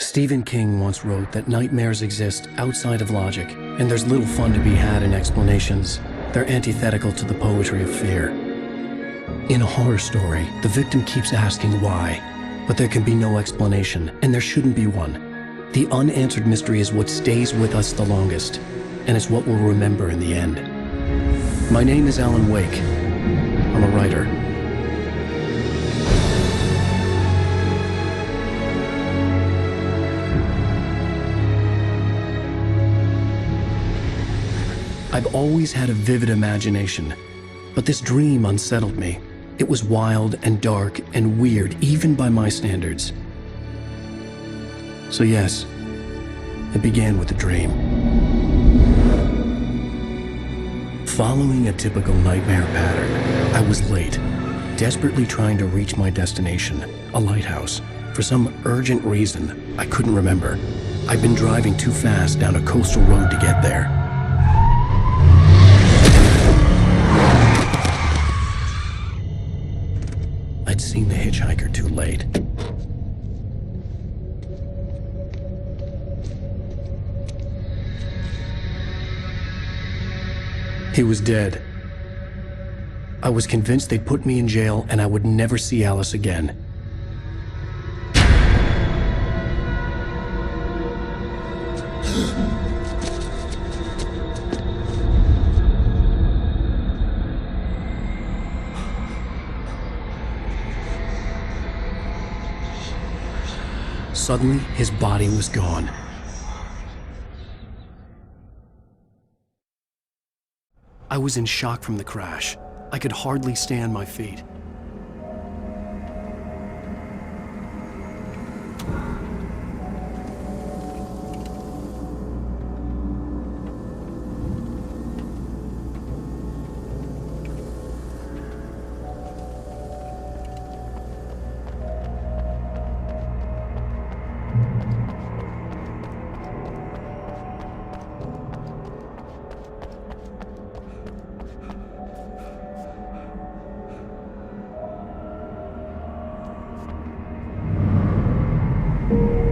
Stephen King once wrote that nightmares exist outside of logic, and there's little fun to be had in explanations. They're antithetical to the poetry of fear. In a horror story, the victim keeps asking why, but there can be no explanation, and there shouldn't be one. The unanswered mystery is what stays with us the longest, and it's what we'll remember in the end. My name is Alan Wake. I'm a writer. I've always had a vivid imagination, but this dream unsettled me. It was wild and dark and weird, even by my standards. So yes, it began with a dream. Following a typical nightmare pattern, I was late, desperately trying to reach my destination, a lighthouse. For some urgent reason, I couldn't remember. I'd been driving too fast down a coastal road to get there. I'd seen the hitchhiker too late. He was dead. I was convinced they'd put me in jail and I would never see Alice again. Suddenly, his body was gone. I was in shock from the crash. I could hardly stand my feet.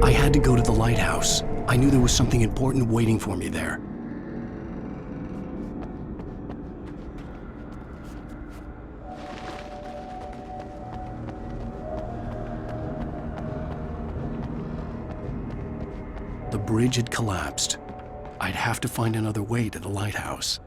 I had to go to the lighthouse. I knew there was something important waiting for me there. The bridge had collapsed. I'd have to find another way to the lighthouse.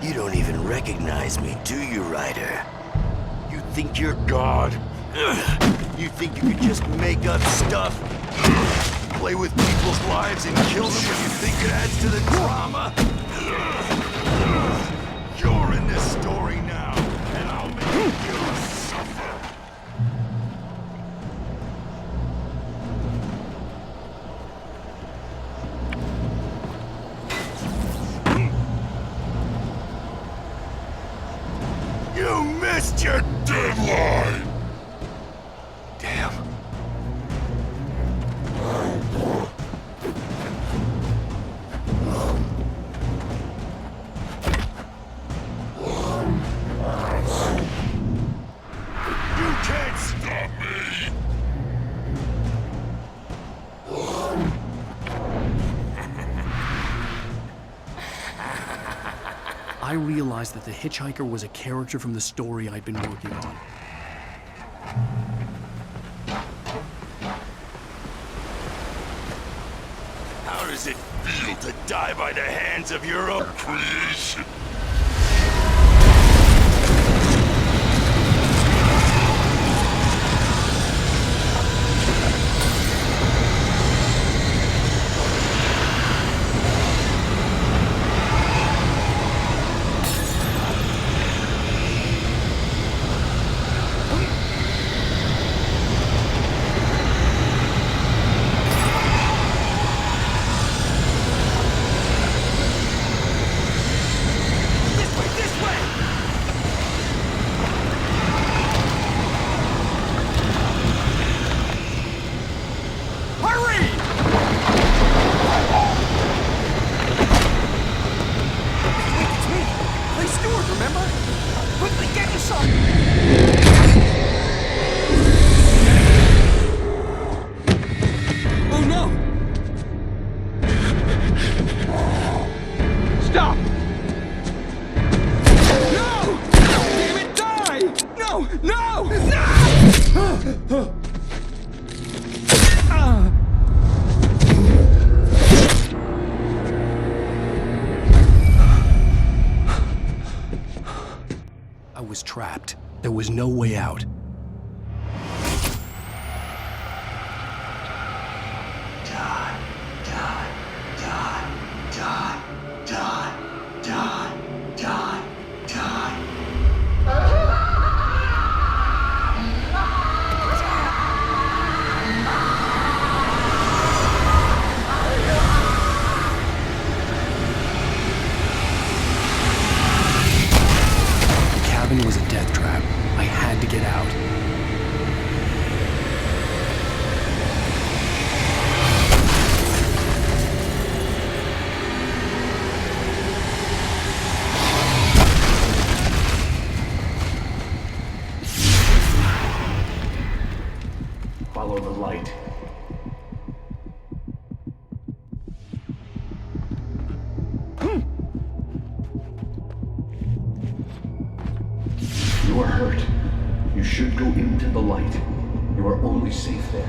You don't even recognize me, do you, Ryder? You think you're God? You think you could just make up stuff? Play with people's lives and kill them when you think it adds to the drama? You're in this story now, and I'll make you suffer. You missed your deadline! Damn. You can't stop me! I realized that the hitchhiker was a character from the story I'd been working on. How does it feel to die by the hands of your own creation? There was no way out. The cabin was a death trap. I had to get out. Follow the light. You are hurt. You should go into the light. You are only safe there.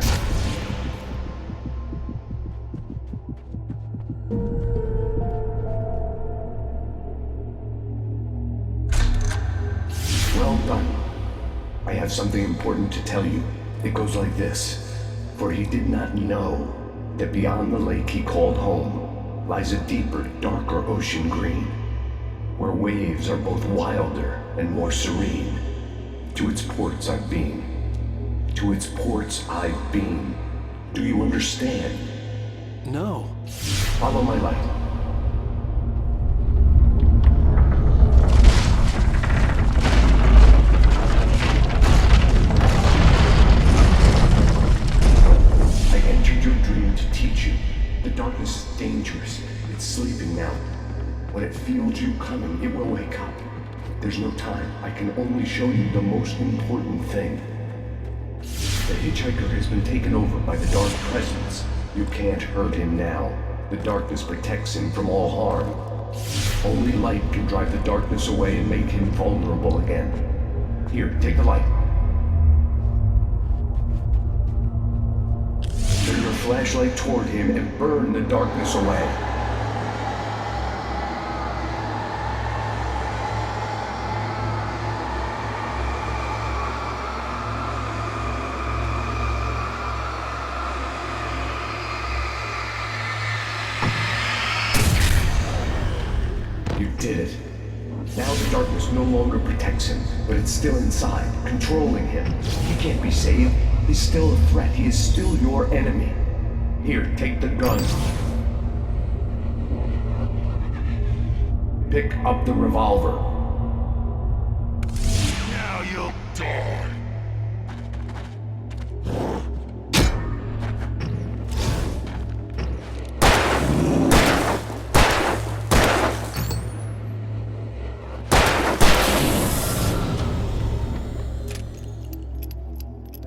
Well done. I have something important to tell you. It goes like this. For he did not know that beyond the lake he called home lies a deeper, darker ocean green, where waves are both wilder and more serene. To its ports I've been. To its ports I've been. Do you understand? No. Follow my light. I entered your dream to teach you. The darkness is dangerous. It's sleeping now. When it feels you coming, it will wake up. There's no time. I can only show you the most important thing. The hitchhiker has been taken over by the dark presence. You can't hurt him now. The darkness protects him from all harm. Only light can drive the darkness away and make him vulnerable again. Here, take the light. Turn your flashlight toward him and burn the darkness away. You did it. Now the darkness no longer protects him, but it's still inside, controlling him. He can't be saved. He's still a threat. He is still your enemy. Here, take the gun. Pick up the revolver. Now you'll die.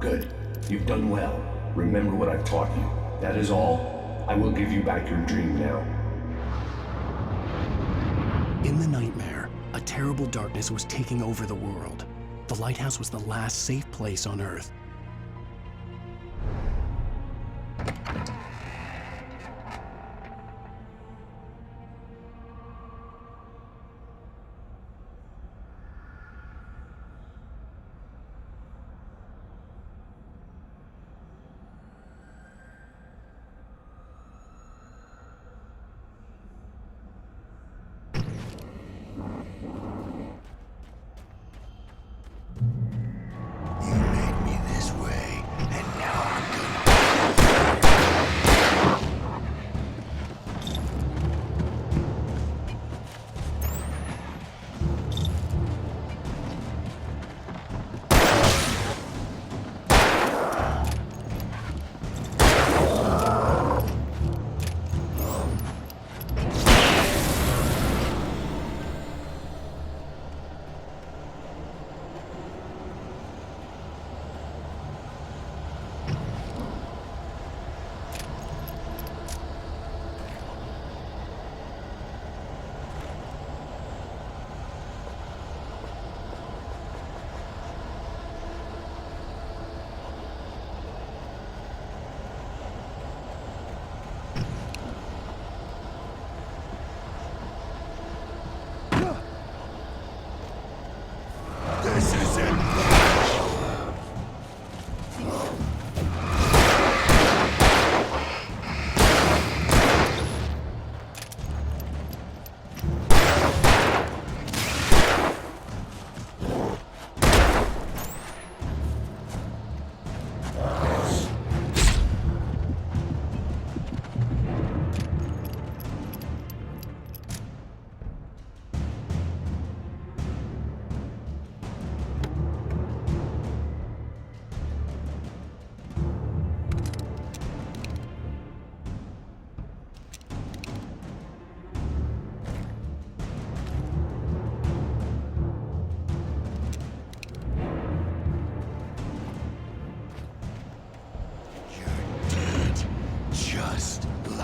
Good. You've done well. Remember what I've taught you. That is all. I will give you back your dream now. In the nightmare, a terrible darkness was taking over the world. The lighthouse was the last safe place on Earth. You made me this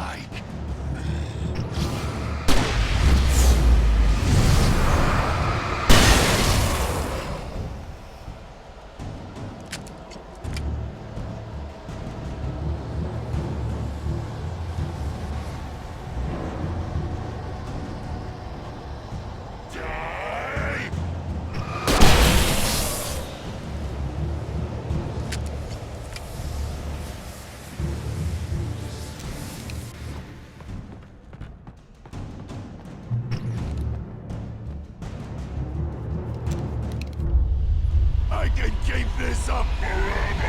like. I can keep this up forever!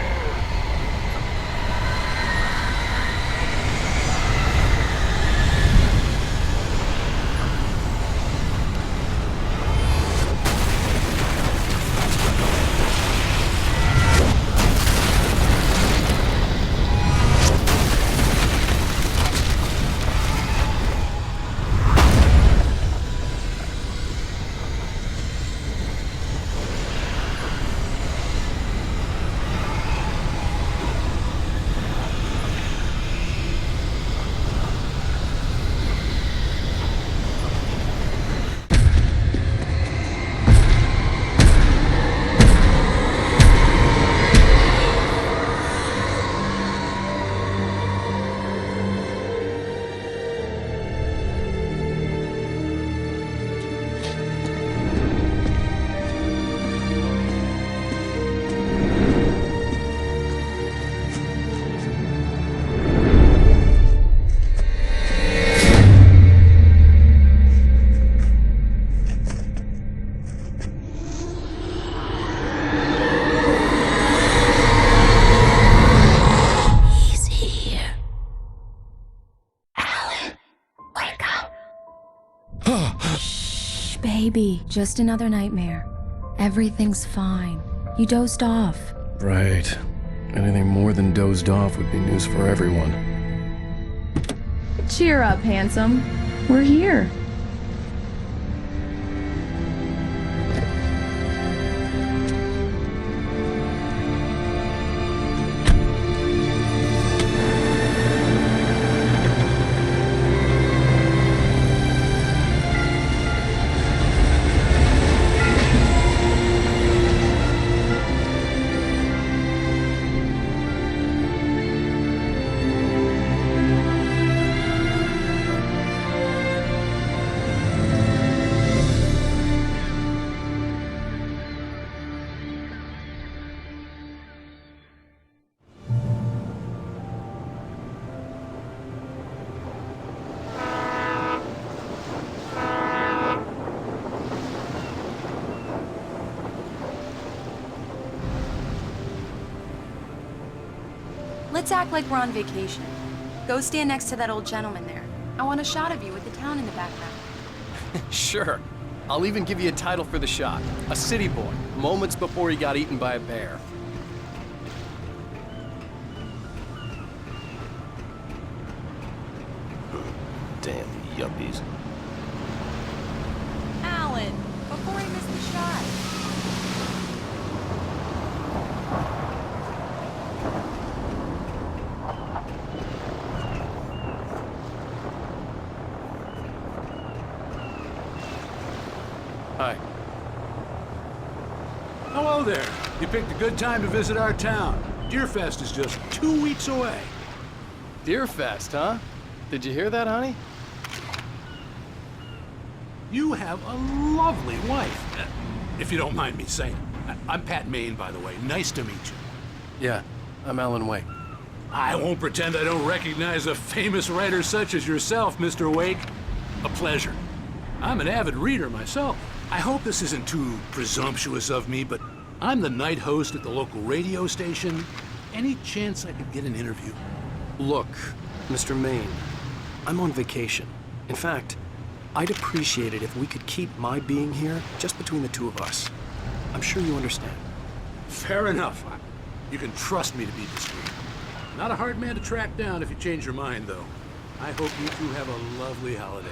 Baby, just another nightmare. Everything's fine. You dozed off. Right. Anything more than dozed off would be news for everyone. Cheer up, handsome. We're here. Let's act like we're on vacation. Go stand next to that old gentleman there. I want a shot of you with the town in the background. Sure. I'll even give you a title for the shot. A city boy, moments before he got eaten by a bear. Damn yuppies. Alan, before he missed the shot. Hi. Hello there. You picked a good time to visit our town. Deerfest is just 2 weeks away. Deerfest, huh? Did you hear that, honey? You have a lovely wife. If you don't mind me saying. I'm Pat Maine, by the way. Nice to meet you. Yeah, I'm Alan Wake. I won't pretend I don't recognize a famous writer such as yourself, Mr. Wake. A pleasure. I'm an avid reader myself. I hope this isn't too presumptuous of me, but I'm the night host at the local radio station. Any chance I could get an interview? Look, Mr. Maine, I'm on vacation. In fact, I'd appreciate it if we could keep my being here just between the two of us. I'm sure you understand. Fair enough. You can trust me to be discreet. Not a hard man to track down if you change your mind, though. I hope you two have a lovely holiday.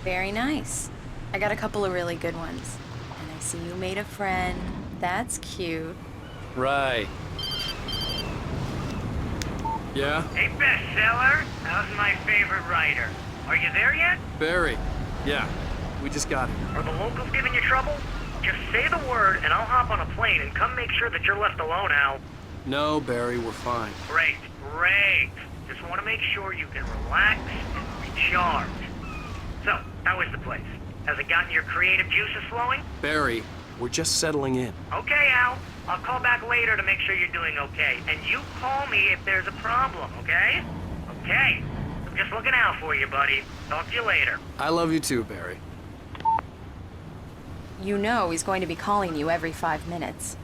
Very nice. I got a couple of really good ones. And I see you made a friend. That's cute. Right. Yeah? Hey, bestseller, how's my favorite writer? Are you there yet? Barry. Yeah. We just got here. Are the locals giving you trouble? Just say the word and I'll hop on a plane and come make sure that you're left alone, Al. No, Barry, we're fine. Great, great. Just want to make sure you can relax and recharge. So, how is the place? Has it gotten your creative juices flowing? Barry, we're just settling in. Okay, Al. I'll call back later to make sure you're doing okay. And you call me if there's a problem, okay? Okay. I'm just looking out for you, buddy. Talk to you later. I love you too, Barry. You know he's going to be calling you every 5 minutes.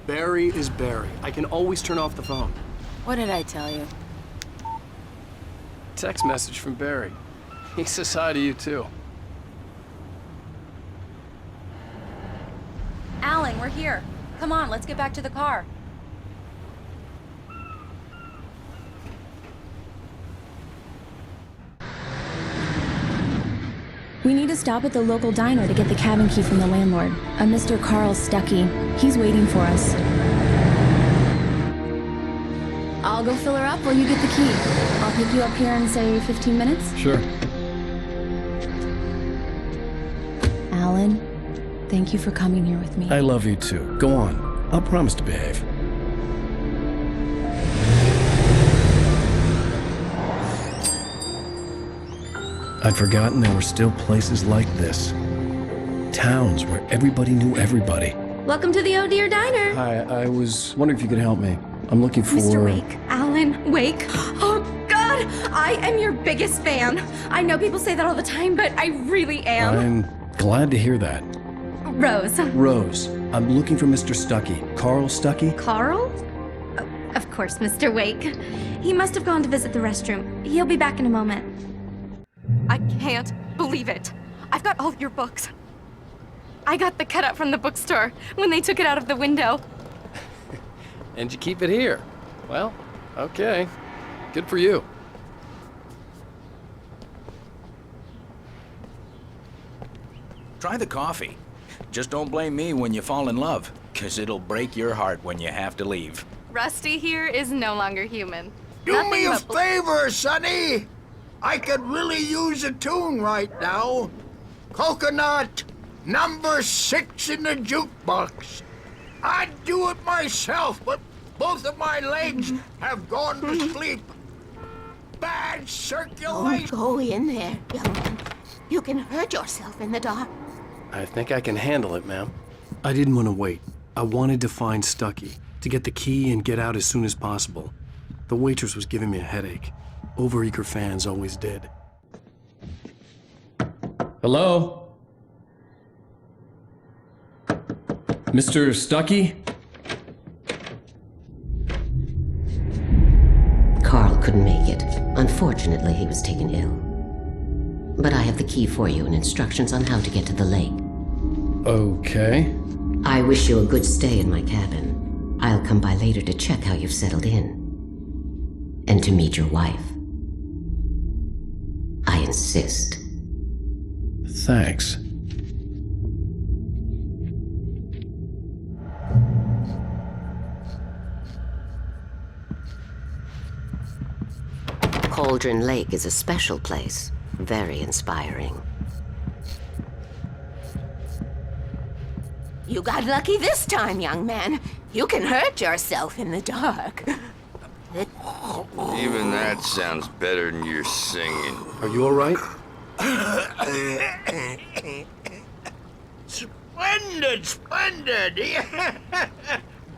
Barry is Barry. I can always turn off the phone. What did I tell you? Text message from Barry. He says hi to you too. Alan, we're here. Come on, let's get back to the car. We need to stop at the local diner to get the cabin key from the landlord, a Mr. Carl Stuckey. He's waiting for us. I'll go fill her up while you get the key. I'll pick you up here in, say, 15 minutes? Sure. Alan, thank you for coming here with me. I love you too. Go on. I'll promise to behave. I'd forgotten there were still places like this. Towns where everybody knew everybody. Welcome to the Oh Dear Diner. Hi, I was wondering if you could help me. I'm looking for... Mr. Wake. Alan Wake. Oh, God! I am your biggest fan. I know people say that all the time, but I really am. I'm glad to hear that. Rose. Rose, I'm looking for Mr. Stuckey. Carl Stuckey? Carl? Oh, of course, Mr. Wake. He must have gone to visit the restroom. He'll be back in a moment. I can't believe it. I've got all your books. I got the cutout from the bookstore when they took it out of the window. And you keep it here. Well, okay. Good for you. Try the coffee. Just don't blame me when you fall in love, 'cause it'll break your heart when you have to leave. Rusty here is no longer human. Do me a favor, Sonny. I could really use a tune right now. Coconut, number 6 in the jukebox. I'd do it myself, but both of my legs have gone to sleep. Bad circulation. Don't go in there, young man. You can hurt yourself in the dark. I think I can handle it, ma'am. I didn't want to wait. I wanted to find Stuckey, to get the key and get out as soon as possible. The waitress was giving me a headache. Overeager fans always did. Hello? Mr. Stuckey? Carl couldn't make it. Unfortunately, he was taken ill. But I have the key for you and instructions on how to get to the lake. Okay. I wish you a good stay in my cabin. I'll come by later to check how you've settled in. And to meet your wife. I insist. Thanks. Cauldron Lake is a special place. Very inspiring. You got lucky this time, young man. You can hurt yourself in the dark. Even that sounds better than your singing. Are you all right? Splendid, splendid.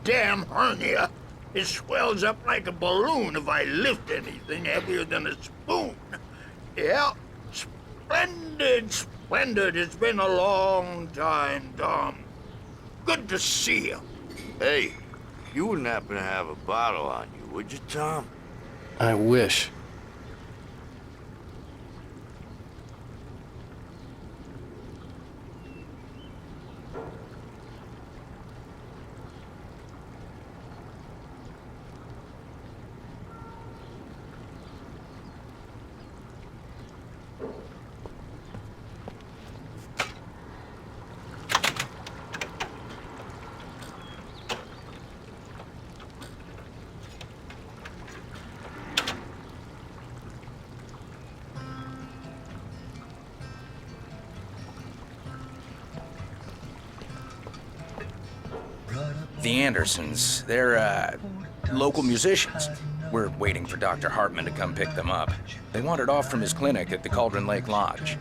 Damn hernia. It swells up like a balloon if I lift anything heavier than a spoon. Yeah, splendid, splendid. It's been a long time, Tom. Good to see you. Hey, you wouldn't happen to have a bottle on you, would you, Tom? I wish. the Andersons. They're, local musicians. We're waiting for Dr. Hartman to come pick them up. They wandered off from his clinic at the Cauldron Lake Lodge.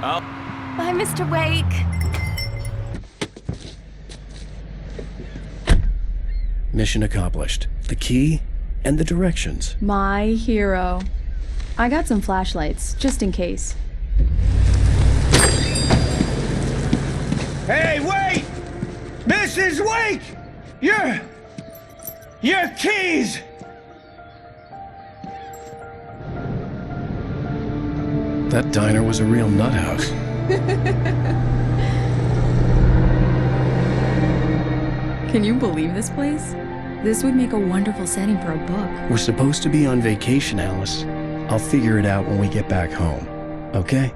Oh. Bye, Mr. Wake. Mission accomplished. The key and the directions. My hero. I got some flashlights, just in case. Hey, wait! Mrs. Wake! Your keys! That diner was a real nut house. Can you believe this place? This would make a wonderful setting for a book. We're supposed to be on vacation, Alice. I'll figure it out when we get back home. Okay?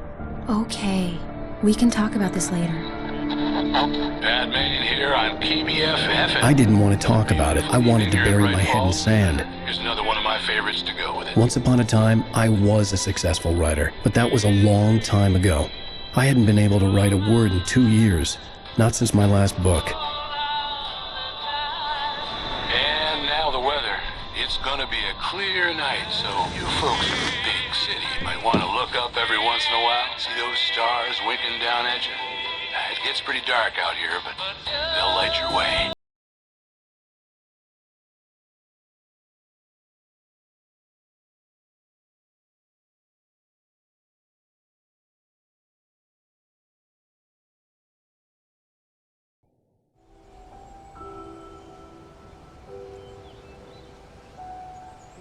Okay. We can talk about this later. Bad man here on KBFF. I didn't want to talk about it. I wanted to bury my head in sand. Here's another one of my favorites to go with it. Once upon a time, I was a successful writer, but that was a long time ago. I hadn't been able to write a word in 2 years. Not since my last book. And now the weather. It's gonna be a clear night, so you folks in the big city might want to look up every once in a while. See those stars winking down at you? It gets pretty dark out here, but they'll light your way.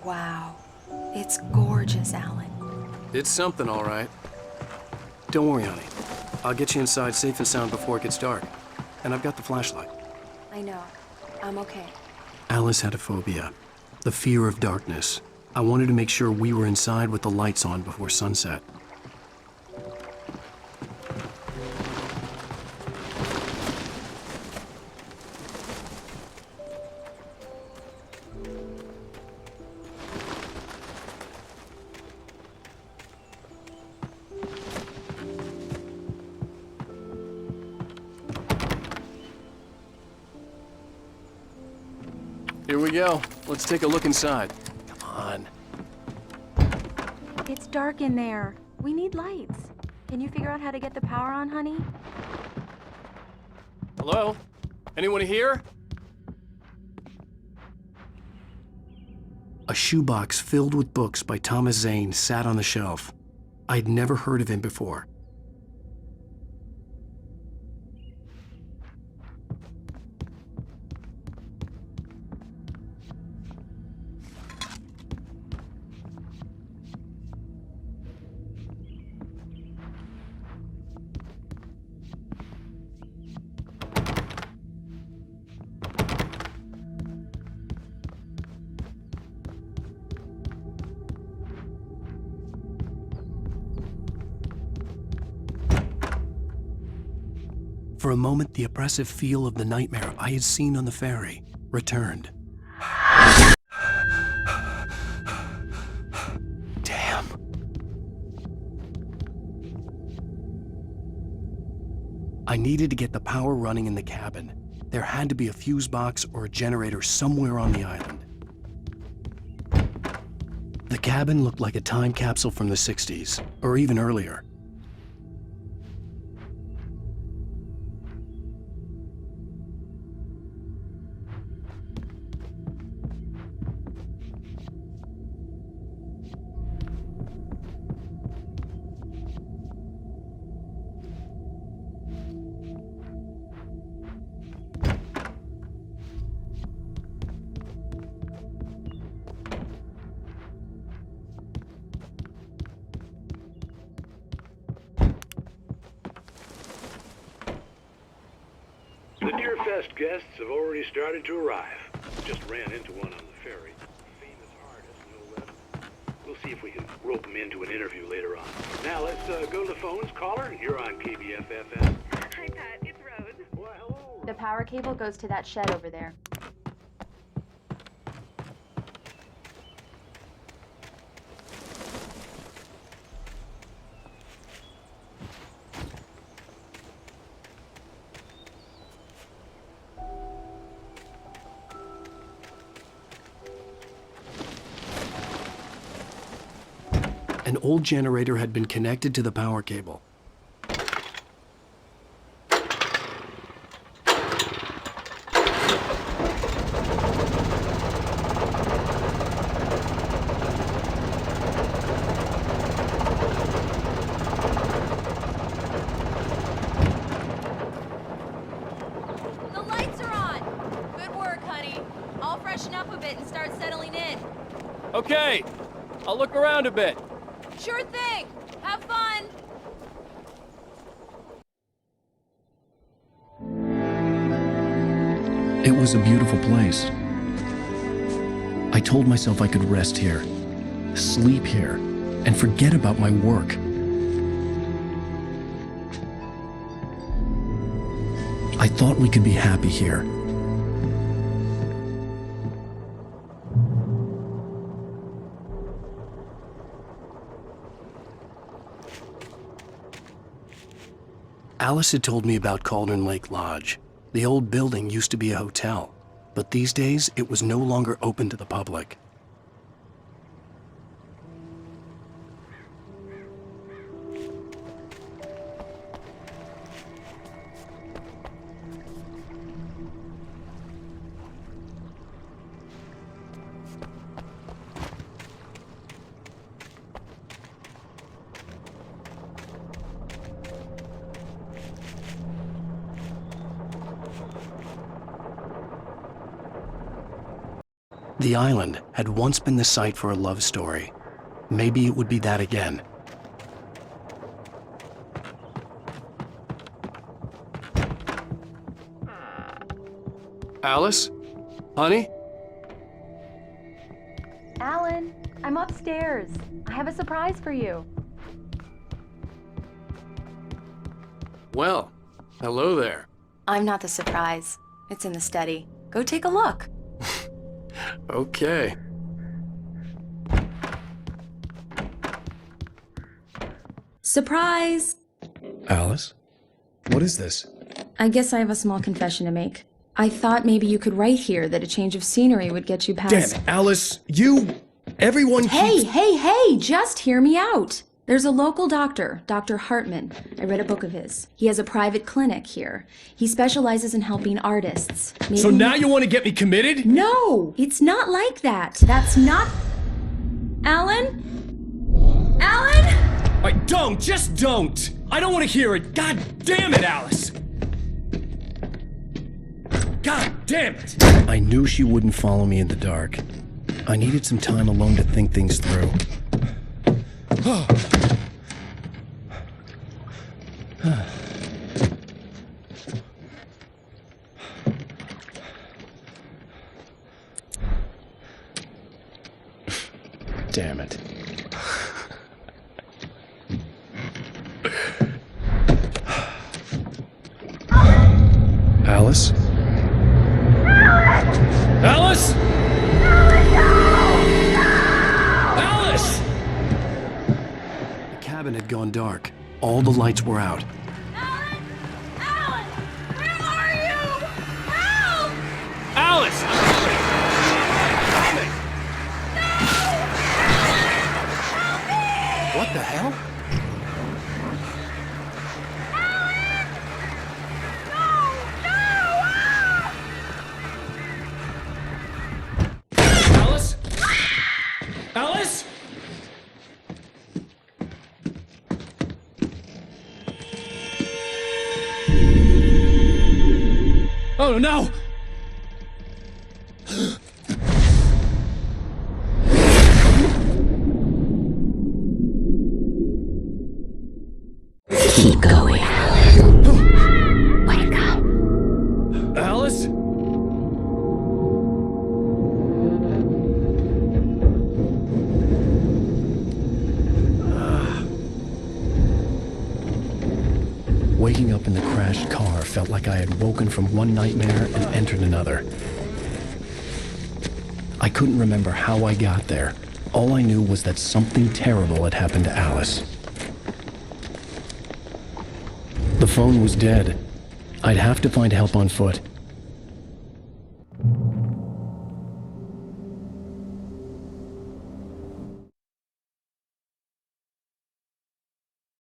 Wow. It's gorgeous, Alan. It's something, all right. Don't worry, honey. I'll get you inside safe and sound before it gets dark. And I've got the flashlight. I know. I'm okay. Alice had a phobia. The fear of darkness. I wanted to make sure we were inside with the lights on before sunset. Here we go. Let's take a look inside. Come on. It's dark in there. We need lights. Can you figure out how to get the power on, honey? Hello? Anyone here? A shoebox filled with books by Thomas Zane sat on the shelf. I'd never heard of him before. For a moment, the oppressive feel of the nightmare I had seen on the ferry returned. Damn. I needed to get the power running in the cabin. There had to be a fuse box or a generator somewhere on the island. The cabin looked like a time capsule from the 60s, or even earlier. The Deerfest guests have already started to arrive. Just ran into one on the ferry. Famous artist, no less. We'll see if we can rope him into an interview later on. Now let's go to the phones. Caller, you're on KBFFM. Hi, Pat. It's Rose. Well, hello. The power cable goes to that shed over there. An old generator had been connected to the power cable. The lights are on! Good work, honey. I'll freshen up a bit and start settling in. Okay, I'll look around a bit. Sure thing! Have fun! It was a beautiful place. I told myself I could rest here, sleep here, and forget about my work. I thought we could be happy here. Alice had told me about Cauldron Lake Lodge. The old building used to be a hotel, but these days it was no longer open to the public. The island had once been the site for a love story. Maybe it would be that again. Alice? Honey? Alan, I'm upstairs. I have a surprise for you. Well, hello there. I'm not the surprise. It's in the study. Go take a look. Okay. Surprise! Alice? What is this? I guess I have a small confession to make. I thought maybe you could write here that a change of scenery would get you past— Damn it, Alice! Everyone keeps— Hey! Just hear me out! There's a local doctor, Dr. Hartman. I read a book of his. He has a private clinic here. He specializes in helping artists. Maybe— So now you want to get me committed? No! It's not like that. That's not— Alan? Alan? Just don't! I don't want to hear it! God damn it, Alice! God damn it! I knew she wouldn't follow me in the dark. I needed some time alone to think things through. Damn it. Alice? Alice? Alice! The cabin had gone dark. All the lights were out. Alan! Where are you? Help! Alice! What the hell? Alice? Alice? Oh no! Keep going. Wake up. Alice? Waking up in the crashed car felt like I had woken from one nightmare and entered another. I couldn't remember how I got there. All I knew was that something terrible had happened to Alice. The phone was dead. I'd have to find help on foot.